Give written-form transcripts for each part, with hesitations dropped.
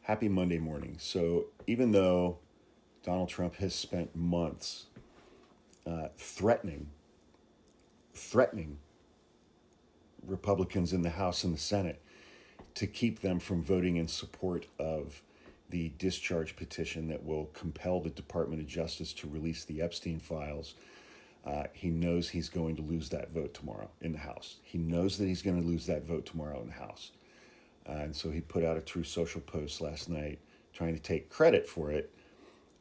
Happy Monday morning. So, even though Donald Trump has spent months threatening Republicans in the House and the Senate to keep them from voting in support of the discharge petition that will compel the Department of Justice to release the Epstein files, he knows he's going to lose that vote tomorrow in the House. He knows that he's going to lose that vote tomorrow in the House. And so he put out a True Social post last night trying to take credit for it,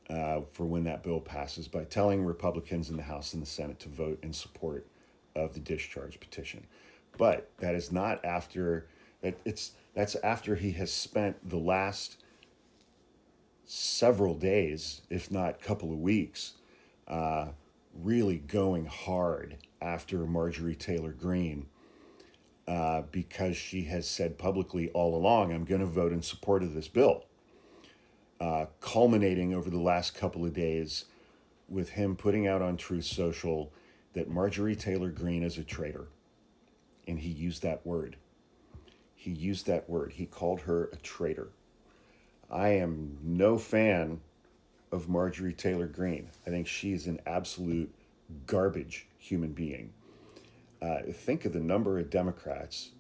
for when that bill passes, by telling Republicans in the House and the Senate to vote in support of the discharge petition. But that is not after that's after he has spent the last several days, if not couple of weeks, really going hard after Marjorie Taylor Greene, because she has said publicly all along, I'm going to vote in support of this bill, culminating over the last couple of days with him putting out on Truth Social that Marjorie Taylor Greene is a traitor. And he used that word. He used that word. He called her a traitor. I am no fan of Marjorie Taylor Greene. I think she's an absolute garbage human being. Think of the number of Democrats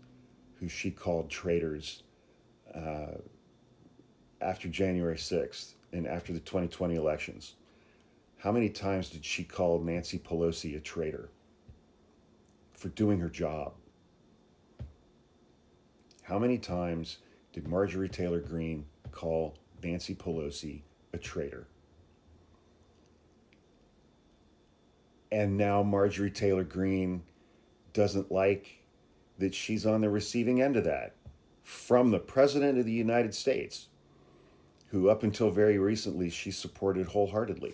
who she called traitors after January 6th and after the 2020 elections. How many times did she call Nancy Pelosi a traitor for doing her job? How many times did Marjorie Taylor Greene call Nancy Pelosi a traitor? And now Marjorie Taylor Greene doesn't like that she's on the receiving end of that from the President of the United States, who up until very recently she supported wholeheartedly.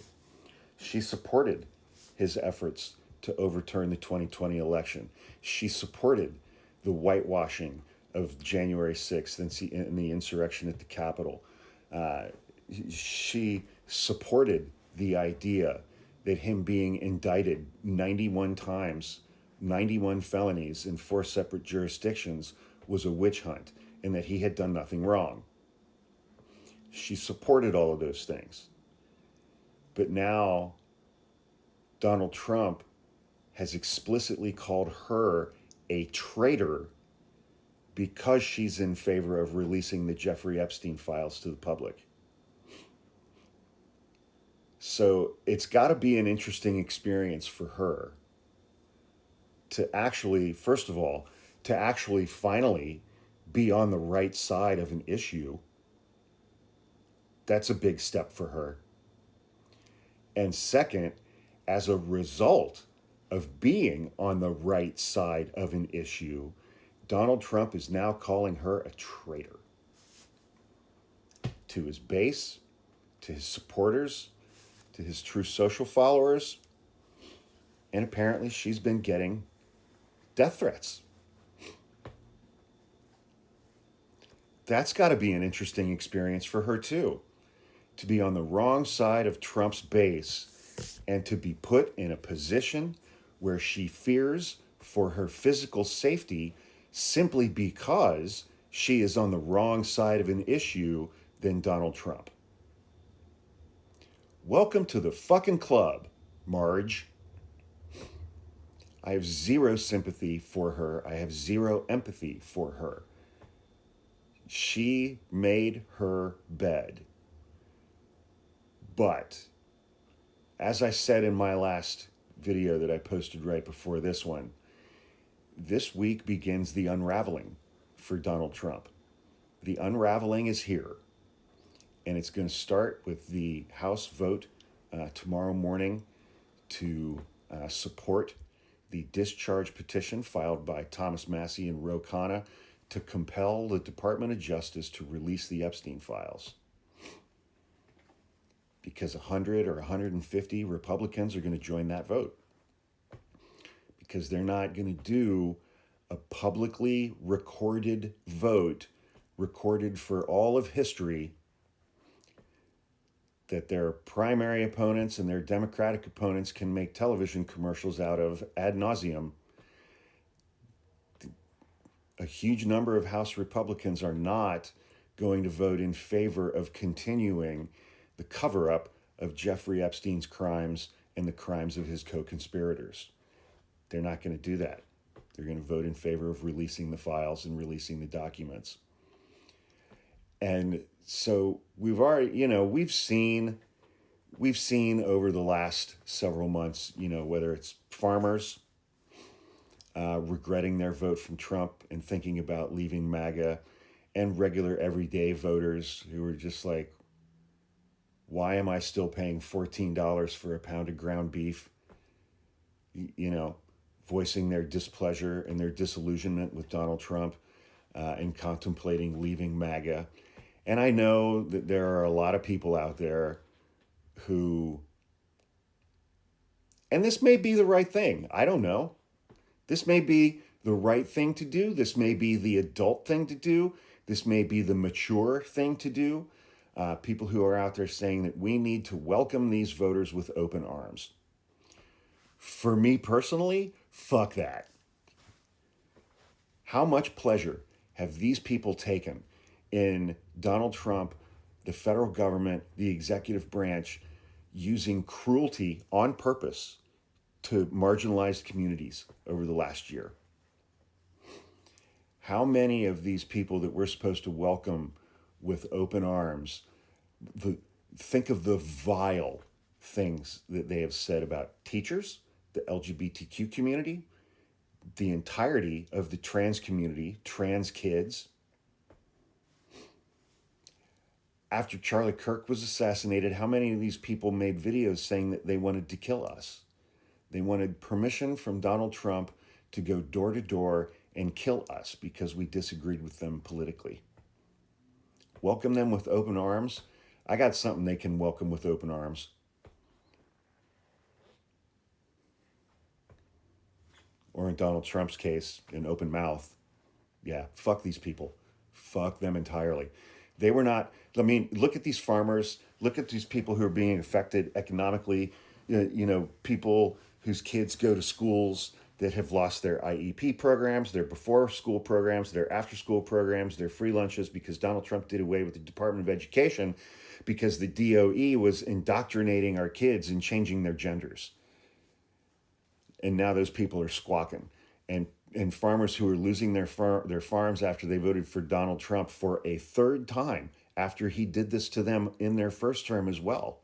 She supported his efforts to overturn the 2020 election. She supported the whitewashing of January 6th and the insurrection at the Capitol. She supported the idea that him being indicted 91 times, 91 felonies in 4 separate jurisdictions was a witch hunt and that he had done nothing wrong. She supported all of those things. But now Donald Trump has explicitly called her a traitor because she's in favor of releasing the Jeffrey Epstein files to the public. So it's got to be an interesting experience for her to actually, first of all, to actually finally be on the right side of an issue. That's a big step for her. And second, as a result of being on the right side of an issue, Donald Trump is now calling her a traitor to his base, to his supporters, to his True Social followers, and apparently she's been getting death threats. That's got to be an interesting experience for her too, to be on the wrong side of Trump's base and to be put in a position where she fears for her physical safety simply because she is on the wrong side of an issue than Donald Trump. Welcome to the fucking club, Marge. I have zero sympathy for her. I have zero empathy for her. She made her bed. But, as I said in my last video that I posted right before this one, this week begins the unraveling for Donald Trump. The unraveling is here. And it's going to start with the House vote tomorrow morning to support the discharge petition filed by Thomas Massie and Ro Khanna to compel the Department of Justice to release the Epstein files. Because 100 or 150 Republicans are going to join that vote. Because they're not going to do a publicly recorded vote, recorded for all of history, that their primary opponents and their Democratic opponents can make television commercials out of ad nauseum. A huge number of House Republicans are not going to vote in favor of continuing the cover-up of Jeffrey Epstein's crimes and the crimes of his co-conspirators. They're not going to do that. They're going to vote in favor of releasing the files and releasing the documents. And so we've already, we've seen over the last several months, whether it's farmers regretting their vote from Trump and thinking about leaving MAGA, and regular everyday voters who are just like, why am I still paying $14 for a pound of ground beef? Voicing their displeasure and their disillusionment with Donald Trump and contemplating leaving MAGA. And I know that there are a lot of people out there who, and this may be the right thing, I don't know. This may be the right thing to do. This may be the adult thing to do. This may be the mature thing to do. People who are out there saying that we need to welcome these voters with open arms. For me personally, fuck that. How much pleasure have these people taken in Donald Trump, the federal government, the executive branch, using cruelty on purpose to marginalized communities over the last year? How many of these people that we're supposed to welcome with open arms, think of the vile things that they have said about teachers, the LGBTQ community, the entirety of the trans community, trans kids. After Charlie Kirk was assassinated, how many of these people made videos saying that they wanted to kill us? They wanted permission from Donald Trump to go door to door and kill us because we disagreed with them politically. Welcome them with open arms. I got something they can welcome with open arms. Or in Donald Trump's case, an open mouth. Yeah, fuck these people. Fuck them entirely. They were not, look at these farmers, look at these people who are being affected economically, people whose kids go to schools that have lost their IEP programs, their before school programs, their after school programs, their free lunches, because Donald Trump did away with the Department of Education because the DOE was indoctrinating our kids and changing their genders. And now those people are squawking. And farmers who are losing their farms after they voted for Donald Trump for a third time after he did this to them in their first term as well.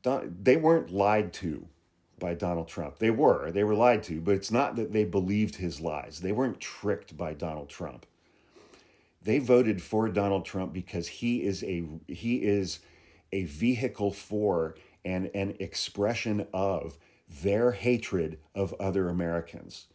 They weren't lied to by Donald Trump. They were lied to, but it's not that they believed his lies. They weren't tricked by Donald Trump. They voted for Donald Trump because he is a vehicle for and an expression of their hatred of other Americans.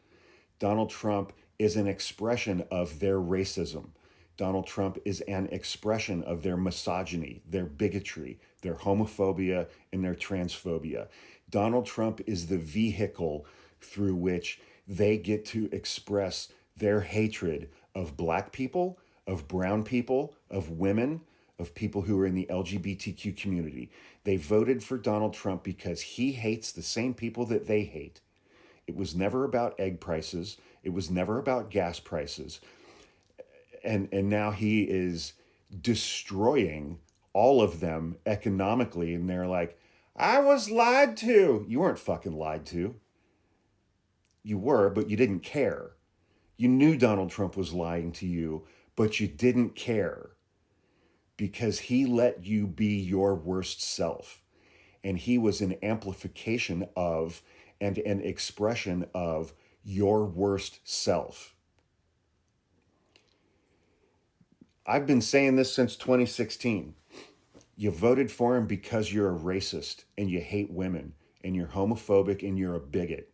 Donald Trump is an expression of their racism. Donald Trump is an expression of their misogyny, their bigotry, their homophobia, and their transphobia. Donald Trump is the vehicle through which they get to express their hatred of black people, of brown people, of women, of people who are in the LGBTQ community. They voted for Donald Trump because he hates the same people that they hate. It was never about egg prices. It was never about gas prices. And now he is destroying all of them economically. And they're like, I was lied to. You weren't fucking lied to. You were, but you didn't care. You knew Donald Trump was lying to you, but you didn't care because he let you be your worst self. And he was an amplification of and an expression of your worst self. I've been saying this since 2016. You voted for him because you're a racist and you hate women and you're homophobic and you're a bigot.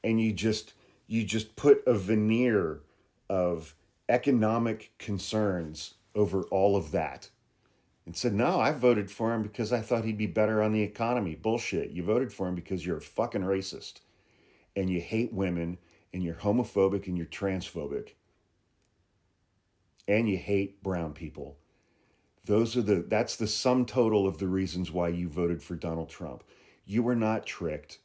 And you just put a veneer of economic concerns over all of that and said, no, I voted for him because I thought he'd be better on the economy. Bullshit. You voted for him because you're a fucking racist and you hate women and you're homophobic and you're transphobic and you hate brown people. That's the sum total of the reasons why you voted for Donald Trump. You were not tricked.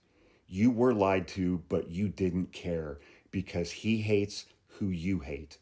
You were lied to, but you didn't care because he hates who you hate.